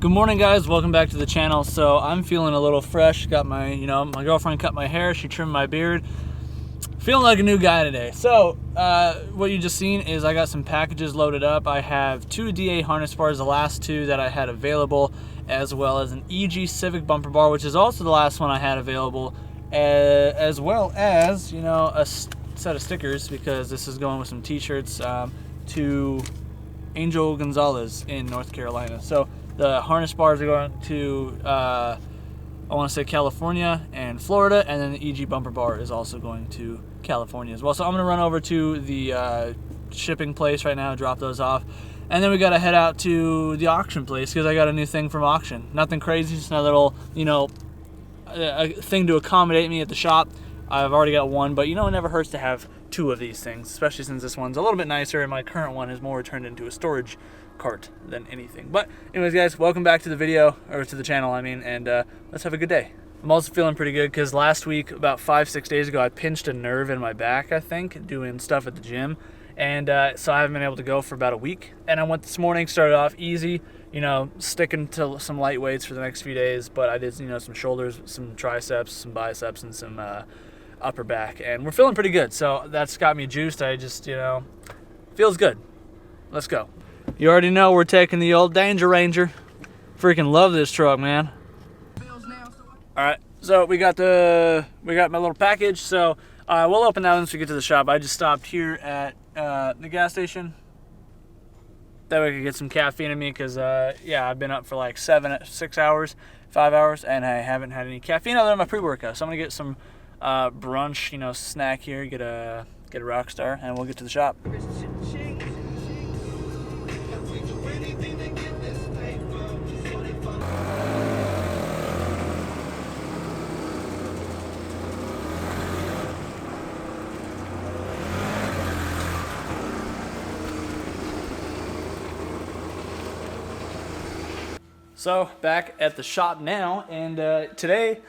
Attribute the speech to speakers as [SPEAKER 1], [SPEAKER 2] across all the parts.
[SPEAKER 1] Good morning, guys. Welcome back to the channel. So I'm feeling a little fresh. Got my, my girlfriend cut my hair. She trimmed my beard. Feeling like a new guy today. So what you just seen is I got some packages loaded up. I have 2 DA harness bars, the last 2 that I had available, as well as an EG Civic bumper bar, which is also the last one I had available, as well as, a set of stickers, because this is going with some t-shirts to Angel Gonzalez in North Carolina. So the harness bars are going to, I want to say California and Florida, and then the EG bumper bar is also going to California as well. So I'm going to run over to the shipping place right now, drop those off, and then we got to head out to the auction place because I got a new thing from auction. Nothing crazy, just a little, a thing to accommodate me at the shop. I've already got one, but it never hurts to have 2 of these things, especially since this one's a little bit nicer and my current one is more turned into a storage cart than anything. But anyways, guys, welcome back to the video, or to the channel, and let's have a good day. I'm also feeling pretty good because last week, about 5-6 days ago, I pinched a nerve in my back, I think, doing stuff at the gym, and so I haven't been able to go for about a week. And I went this morning, started off easy, sticking to some light weights for the next few days, but I did some shoulders, some triceps, some biceps, and some upper back, and we're feeling pretty good. So that's got me juiced. I just feels good. Let's go. You already know we're taking the old Danger Ranger. Freaking love this truck, man. All right, so we got my little package. So we'll open that once we get to the shop. I just stopped here at the gas station. That way I could get some caffeine in me because I've been up for like 5 hours, and I haven't had any caffeine other than my pre-workout. So I'm gonna get some brunch, snack here, get a Rockstar, and we'll get to the shop. So back at the shop now, and today,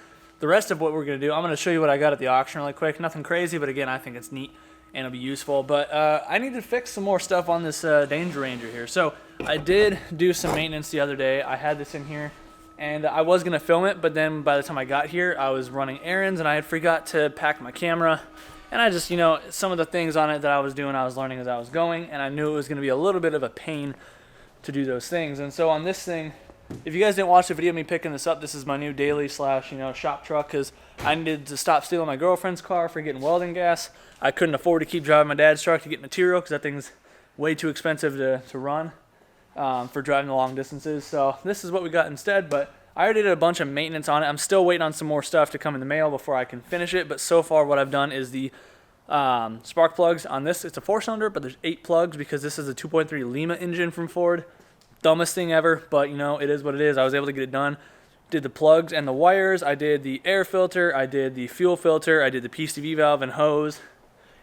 [SPEAKER 1] the rest of what we're going to do, I'm going to show you what I got at the auction really quick. Nothing crazy, but again, I think it's neat and it'll be useful. But I need to fix some more stuff on this Danger Ranger here. So I did do some maintenance the other day. I had this in here, and I was going to film it, but then by the time I got here, I was running errands, and I had forgot to pack my camera. And I just, some of the things on it that I was doing, I was learning as I was going, and I knew it was going to be a little bit of a pain to do those things. And so on this thing, if you guys didn't watch the video of me picking this up, this is my new daily / shop truck, because I needed to stop stealing my girlfriend's car for getting welding gas. I couldn't afford to keep driving my dad's truck to get material because that thing's way too expensive to run for driving the long distances. So this is what we got instead, but I already did a bunch of maintenance on it. I'm still waiting on some more stuff to come in the mail before I can finish it, but so far what I've done is the spark plugs on this. It's a 4-cylinder, but there's 8 plugs because this is a 2.3 Lima engine from Ford. Dumbest thing ever, but it is what it is. I was able to get it done. Did the plugs and the wires. I did the air filter. I did the fuel filter. I did the PCV valve and hose,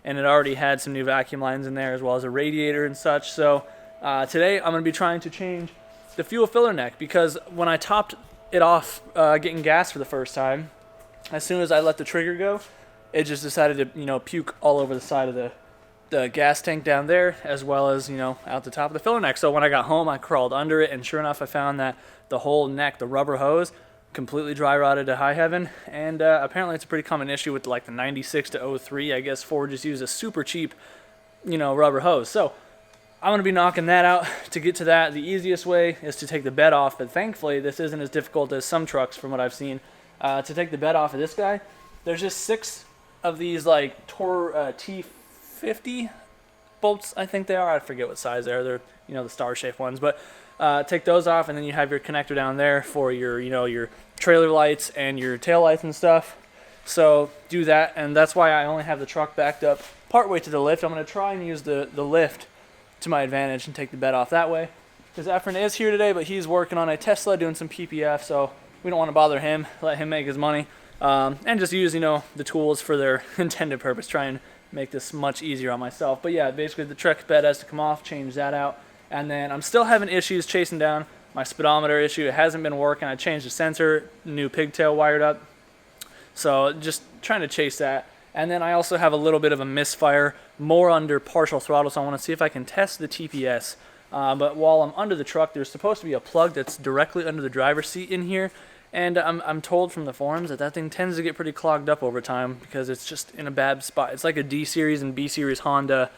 [SPEAKER 1] and it already had some new vacuum lines in there as well as a radiator and such. So today I'm going to be trying to change the fuel filler neck, because when I topped it off getting gas for the first time, as soon as I let the trigger go, it just decided to puke all over the side of the gas tank down there, as well as out the top of the filler neck. So when I got home, I crawled under it, and sure enough, I found that the whole neck, the rubber hose, completely dry rotted to high heaven. And apparently it's a pretty common issue with like the 96 to 03. I guess Ford just used a super cheap rubber hose. So I'm going to be knocking that out. To get to that, the easiest way is to take the bed off, but thankfully this isn't as difficult as some trucks from what I've seen. To take the bed off of this guy, there's just 6 of these like T50 bolts, I think they are. I forget what size they are. They're the star-shaped ones, but take those off, and then you have your connector down there for your your trailer lights and your tail lights and stuff. So do that, and that's why I only have the truck backed up partway to the lift. I'm going to try and use the lift to my advantage and take the bed off that way, because Efren is here today, but he's working on a Tesla doing some PPF, so we don't want to bother him. Let him make his money, and just use the tools for their intended purpose. Try and make this much easier on myself. But yeah, basically the truck bed has to come off, change that out, and then I'm still having issues chasing down my speedometer issue. It hasn't been working. I changed the sensor, new pigtail wired up, so just trying to chase that. And then I also have a little bit of a misfire, more under partial throttle, so I want to see if I can test the TPS But while I'm under the truck, there's supposed to be a plug that's directly under the driver's seat in here. And I'm told from the forums that thing tends to get pretty clogged up over time because it's just in a bad spot. It's like a D series and B series Honda,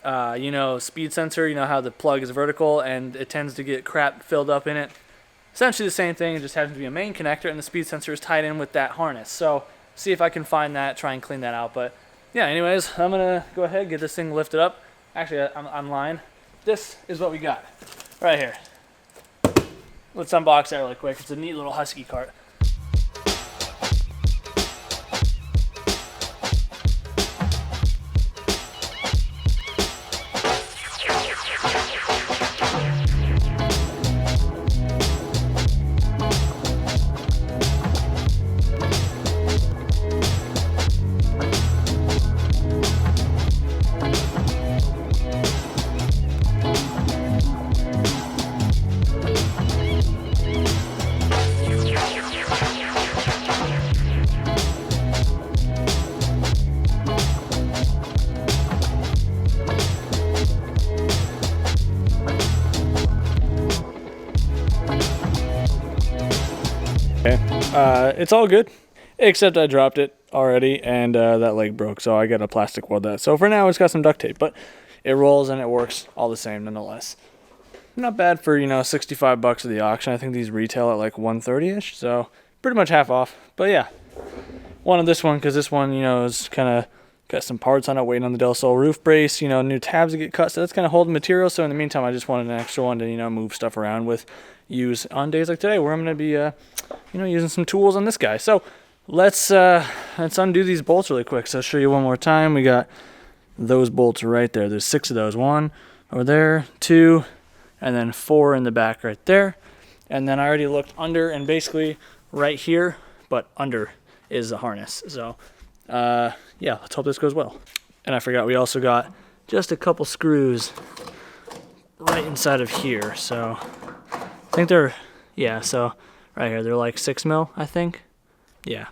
[SPEAKER 1] you know, speed sensor. You know how the plug is vertical and it tends to get crap filled up in it. Essentially the same thing. It just happens to be a main connector, and the speed sensor is tied in with that harness. So see if I can find that, try and clean that out. But yeah, anyways, I'm gonna go ahead and get this thing lifted up. Actually, I'm lying. This is what we got right here. Let's unbox that really quick. It's a neat little Husky cart. It's all good, except I dropped it already, and that leg broke, so I got to plastic weld that. So for now, it's got some duct tape, but it rolls and it works all the same nonetheless. Not bad for, you know, 65 bucks at the auction. I think these retail at like 130-ish, so pretty much half off. But yeah, wanted this one because this one, you know, is kind of got some parts on it, waiting on the Del Sol roof brace, you know, new tabs to get cut, so that's kind of holding material. So in the meantime, I just wanted an extra one to, you know, move stuff around with, use on days like today where I'm going to be, you know, using some tools on this guy. So let's undo these bolts really quick. So I'll show you one more time. We got those bolts right there. There's 6 of those. 1 over there, 2, and then 4 in the back right there. And then I already looked under, and basically right here, but under is the harness. So yeah, let's hope this goes well. And I forgot we also got just a couple screws right inside of here. So I think they're, yeah, so right here, they're like 6 mil, I think. Yeah.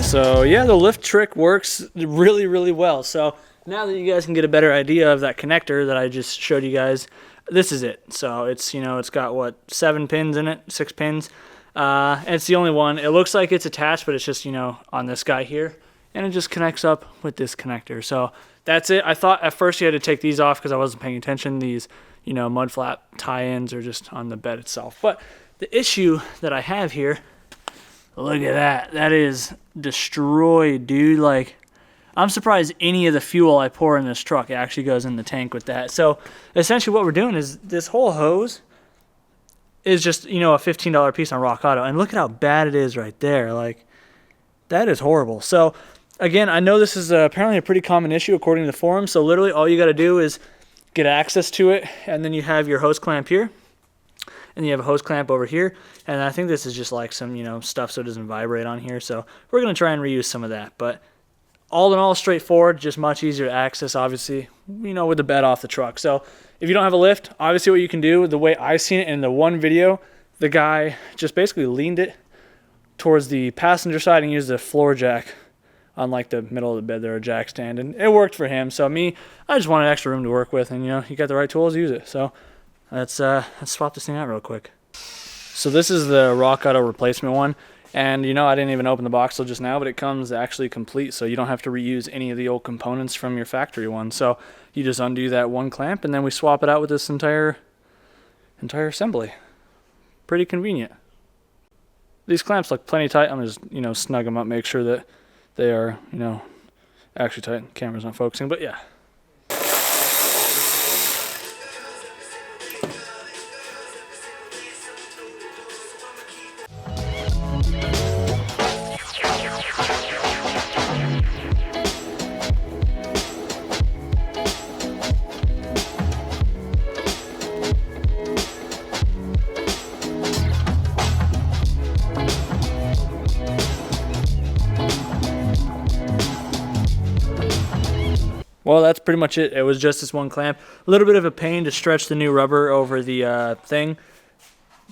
[SPEAKER 1] So yeah, the lift trick works really, really well. So now that you guys can get a better idea of that connector that I just showed you guys, this is it. So it's, you know, it's got what, 7 pins in it, 6 pins. And it's the only one. It looks like it's attached, but it's just, you know, on this guy here. And it just connects up with this connector. So that's it. I thought at first you had to take these off because I wasn't paying attention. These, you know, mud flap tie-ins are just on the bed itself. But the issue that I have here, look at that. That is destroyed, dude. Like, I'm surprised any of the fuel I pour in this truck actually goes in the tank with that. So essentially what we're doing is this whole hose is just, you know, a $15 piece on Rock Auto. And look at how bad it is right there. Like, that is horrible. So again, I know this is apparently a pretty common issue according to the forum. So literally all you got to do is get access to it, and then you have your hose clamp here. And you have a hose clamp over here, and I think this is just like some, you know, stuff so it doesn't vibrate on here. So we're going to try and reuse some of that. But all in all, straightforward, just much easier to access, obviously, you know, with the bed off the truck. So if you don't have a lift, obviously what you can do, the way I've seen it in the one video, the guy just basically leaned it towards the passenger side and use the floor jack on like the middle of the bed there, a jack stand, and it worked for him. So me, I just wanted extra room to work with, and you know, you got the right tools, use it. So let's swap this thing out real quick. So this is the Rock Auto replacement one, and you know, I didn't even open the box till just now, but it comes actually complete, so you don't have to reuse any of the old components from your factory one. So you just undo that one clamp, and then we swap it out with this entire assembly. Pretty convenient. These clamps look plenty tight. I'm just, you know, snug them up, make sure that they are, you know, actually tight. Camera's not focusing, but yeah. Well, that's pretty much it. It was just this one clamp. A little bit of a pain to stretch the new rubber over the thing.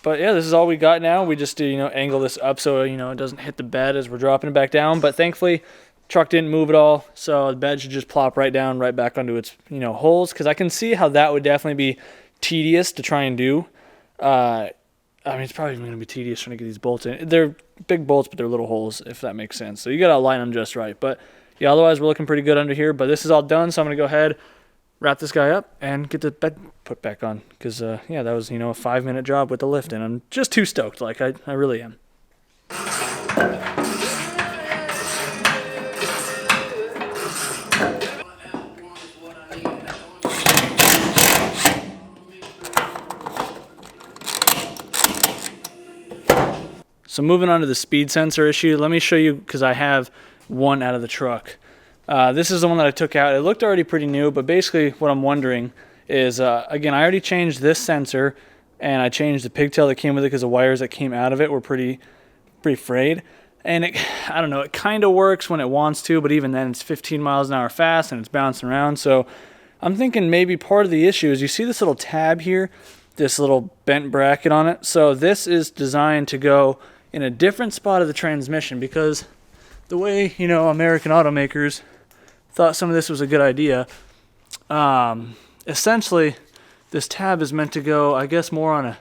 [SPEAKER 1] But yeah, this is all we got now. We just do, you know, angle this up so, you know, it doesn't hit the bed as we're dropping it back down. But thankfully, truck didn't move at all. So the bed should just plop right down, right back onto its, you know, holes. Because I can see how that would definitely be tedious to try and do. I mean, it's probably going to be tedious trying to get these bolts in. They're big bolts, but they're little holes, if that makes sense. So you got to align them just right. But yeah, otherwise we're looking pretty good under here, but this is all done, so I'm going to go ahead, wrap this guy up, and get the bed put back on, because, yeah, that was, you know, a 5-minute job with the lift, and I'm just too stoked, like, I really am. So moving on to the speed sensor issue, let me show you, because I have one out of the truck. This is the one that I took out. It looked already pretty new, but basically what I'm wondering is, again, I already changed this sensor, and I changed the pigtail that came with it because the wires that came out of it were pretty frayed. And it, I don't know, it kind of works when it wants to, but even then it's 15 miles an hour fast and it's bouncing around. So I'm thinking maybe part of the issue is, you see this little tab here, this little bent bracket on it. So this is designed to go in a different spot of the transmission, because the way, you know, American automakers thought some of this was a good idea. Essentially, this tab is meant to go, I guess, more on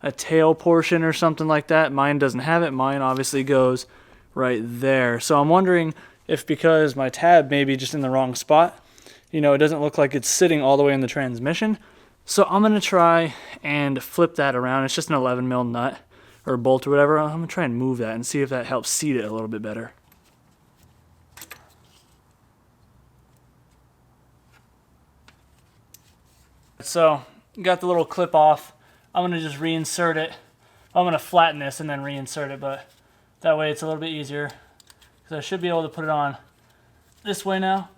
[SPEAKER 1] a tail portion or something like that. Mine doesn't have it. Mine obviously goes right there. So I'm wondering if, because my tab may be just in the wrong spot, you know, it doesn't look like it's sitting all the way in the transmission. So I'm going to try and flip that around. It's just an 11 mil nut or bolt or whatever. I'm going to try and move that and see if that helps seat it a little bit better. So, got the little clip off. I'm going to just reinsert it. I'm going to flatten this and then reinsert it, but that way it's a little bit easier, because I should be able to put it on this way now.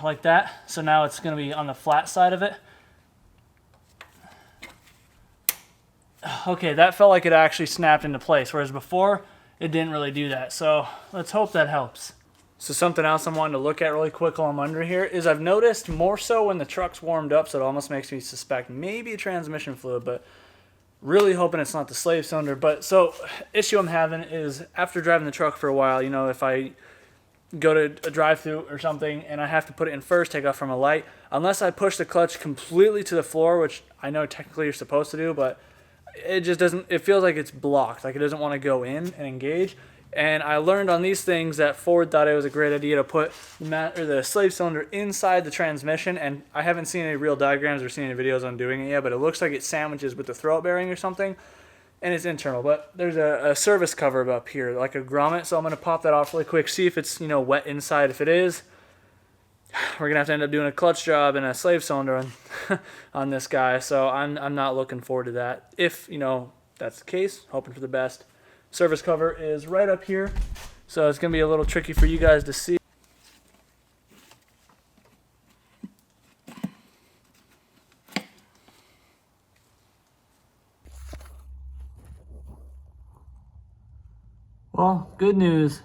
[SPEAKER 1] Like that. So now it's going to be on the flat side of it. Okay, that felt like it actually snapped into place, whereas before it didn't really do that. So let's hope that helps. So something else I'm wanting to look at really quick while I'm under here is, I've noticed more so when the truck's warmed up, so it almost makes me suspect maybe a transmission fluid, but really hoping it's not the slave cylinder. But so issue I'm having is, after driving the truck for a while, you know, if I go to a drive-through or something and I have to put it in first, take off from a light, unless I push the clutch completely to the floor, which I know technically you're supposed to do, but it just doesn't, it feels like it's blocked, like it doesn't want to go in and engage. And I learned on these things that Ford thought it was a great idea to put the slave cylinder inside the transmission, and I haven't seen any real diagrams or seen any videos on doing it yet, but it looks like it sandwiches with the throat bearing or something, and it's internal. But there's a service cover up here, like a grommet, so I'm going to pop that off really quick, see if it's, you know, wet inside. If it is, we're going to have to end up doing a clutch job and a slave cylinder on this guy, so I'm not looking forward to that. If, you know, that's the case, hoping for the best. Service cover is right up here, so it's going to be a little tricky for you guys to see. Well, good news.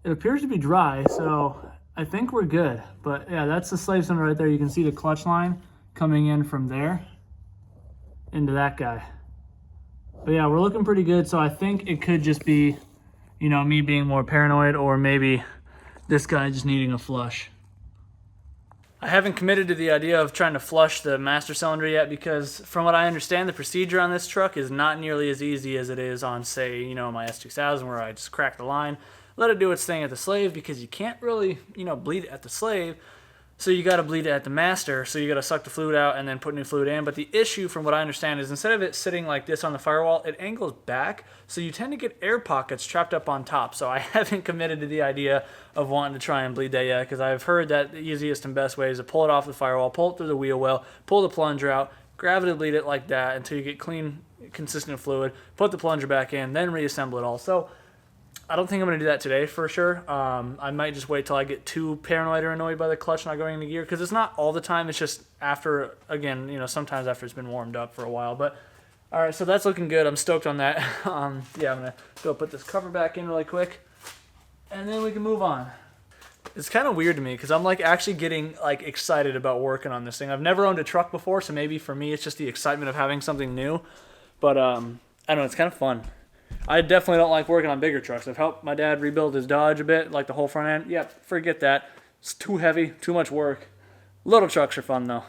[SPEAKER 1] It appears to be dry, so I think we're good. But yeah, that's the slave cylinder right there. You can see the clutch line coming in from there into that guy. But yeah, we're looking pretty good. So I think it could just be, you know, me being more paranoid, or maybe this guy just needing a flush. I haven't committed to the idea of trying to flush the master cylinder yet, because from what I understand, the procedure on this truck is not nearly as easy as it is on, say, you know, my S2000, where I just crack the line, let it do its thing at the slave, because you can't really, you know, bleed it at the slave. So you got to bleed it at the master, so you got to suck the fluid out and then put new fluid in. But the issue, from what I understand, is instead of it sitting like this on the firewall, it angles back, so you tend to get air pockets trapped up on top. So I haven't committed to the idea of wanting to try and bleed that yet, because I've heard that the easiest and best way is to pull it off the firewall, pull it through the wheel well, pull the plunger out, gravity bleed it like that until you get clean, consistent fluid, put the plunger back in, then reassemble it all. So I don't think I'm going to do that today for sure. I might just wait till I get too paranoid or annoyed by the clutch not going into gear, because it's not all the time. It's just after, again, you know, sometimes after it's been warmed up for a while. But all right, so that's looking good. I'm stoked on that. Yeah, I'm going to go put this cover back in really quick, and then we can move on. It's kind of weird to me, because I'm like actually getting like excited about working on this thing. I've never owned a truck before, so maybe for me it's just the excitement of having something new. But I don't know, it's kind of fun. I definitely don't like working on bigger trucks. I've helped my dad rebuild his Dodge a bit, like the whole front end. Yep, forget that. It's too heavy, too much work. Little trucks are fun though.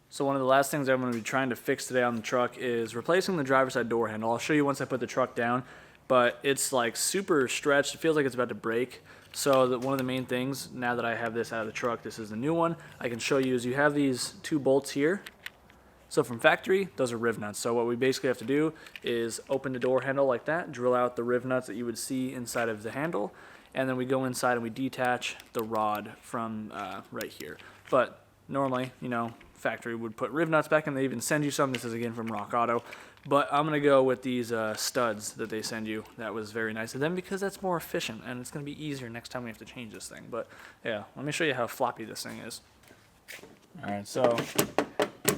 [SPEAKER 1] So one of the last things I'm going to be trying to fix today on the truck is replacing the driver's side door handle. I'll show you once I put the truck down, but it's like super stretched. It feels like it's about to break. So one of the main things, now that I have this out of the truck, this is the new one, I can show you, is you have these two bolts here. So from factory, those are Rivnuts. So what we basically have to do is open the door handle like that, drill out the Rivnuts that you would see inside of the handle, and then we go inside and we detach the rod from right here. But normally, you know, factory would put Rivnuts back, and they even send you some. This is again from Rock Auto. But I'm going to go with these studs that they send you. That was very nice of them, because that's more efficient, and it's going to be easier next time we have to change this thing. But yeah, let me show you how floppy this thing is. All right, so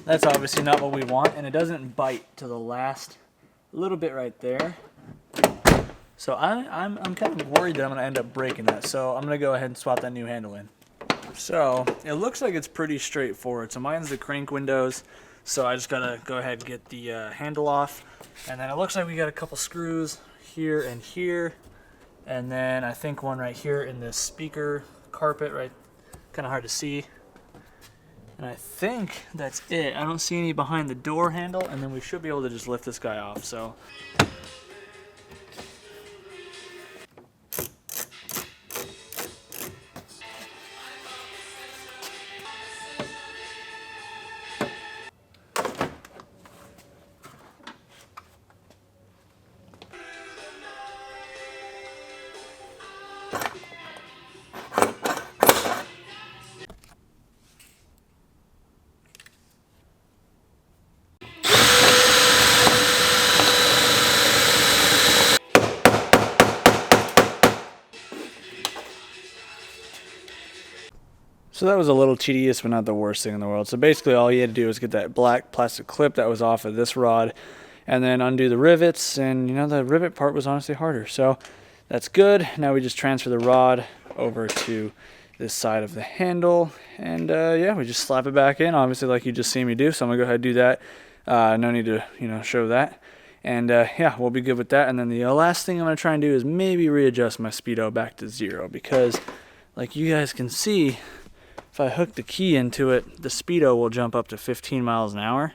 [SPEAKER 1] that's obviously not what we want, and it doesn't bite to the last little bit right there. So I'm kind of worried that I'm going to end up breaking that. So I'm going to go ahead and swap that new handle in. So it looks like it's pretty straightforward. So mine's the crank windows. So I just got to go ahead and get the handle off. And then it looks like we got a couple screws here and here. And then I think one right here in the speaker carpet, right? Kind of hard to see. And I think that's it. I don't see any behind the door handle, and then we should be able to just lift this guy off. So So that was a little tedious, but not the worst thing in the world. So basically all you had to do was get that black plastic clip that was off of this rod, and then undo the rivets, and you know, the rivet part was honestly harder. So that's good. Now we just transfer the rod over to this side of the handle, and yeah, we just slap it back in, obviously like you just seen me do. So I'm gonna go ahead and do that. No need to, you know, show that. And yeah, we'll be good with that. And then the last thing I'm gonna try and do is maybe readjust my speedo back to 0, because like you guys can see, if I hook the key into it, the speedo will jump up to 15 miles an hour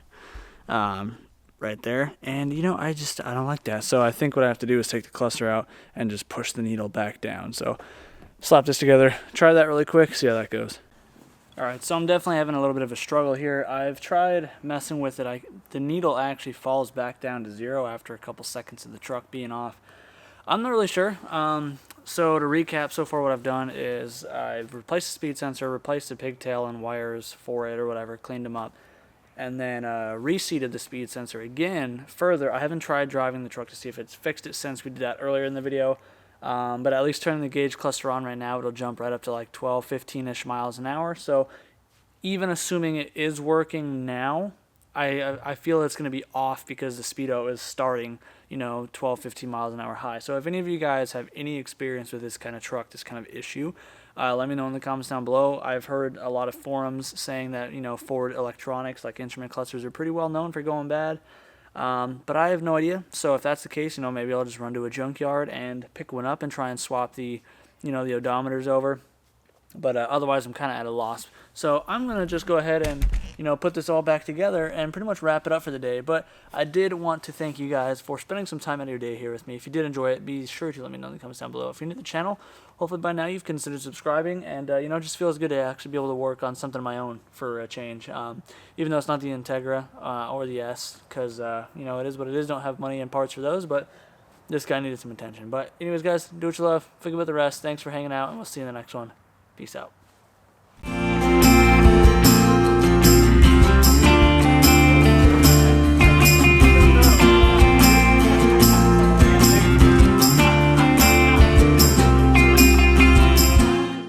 [SPEAKER 1] right there. And, you know, I don't like that. So I think what I have to do is take the cluster out and just push the needle back down. So slap this together, try that really quick, see how that goes. All right, so I'm definitely having a little bit of a struggle here. I've tried messing with it. The needle actually falls back down to 0 after a couple seconds of the truck being off. I'm not really sure. So to recap, so far what I've done is I've replaced the speed sensor, replaced the pigtail and wires for it or whatever, cleaned them up, and then reseated the speed sensor again further. I haven't tried driving the truck to see if it's fixed it since we did that earlier in the video, but at least turning the gauge cluster on right now, it'll jump right up to like 12, 15-ish miles an hour. So even assuming it is working now, I feel it's going to be off because the speedo is starting, you know, 12, 15 miles an hour high. So if any of you guys have any experience with this kind of truck, this kind of issue, let me know in the comments down below. I've heard a lot of forums saying that, you know, Ford electronics like instrument clusters are pretty well known for going bad. But I have no idea. So if that's the case, maybe I'll just run to a junkyard and pick one up and try and swap the the odometers over. But otherwise, I'm kind of at a loss. So I'm going to just go ahead and, put this all back together and pretty much wrap it up for the day. But I did want to thank you guys for spending some time out of your day here with me. If you did enjoy it, be sure to let me know in the comments down below. If you're new to the channel, hopefully by now you've considered subscribing. And, it just feels good to actually be able to work on something of my own for a change. Even though it's not the Integra or the S, because, it is what it is. Don't have money and parts for those, but this guy needed some attention. But anyways, guys, do what you love. Think about the rest. Thanks for hanging out, and we'll see you in the next one. Peace out.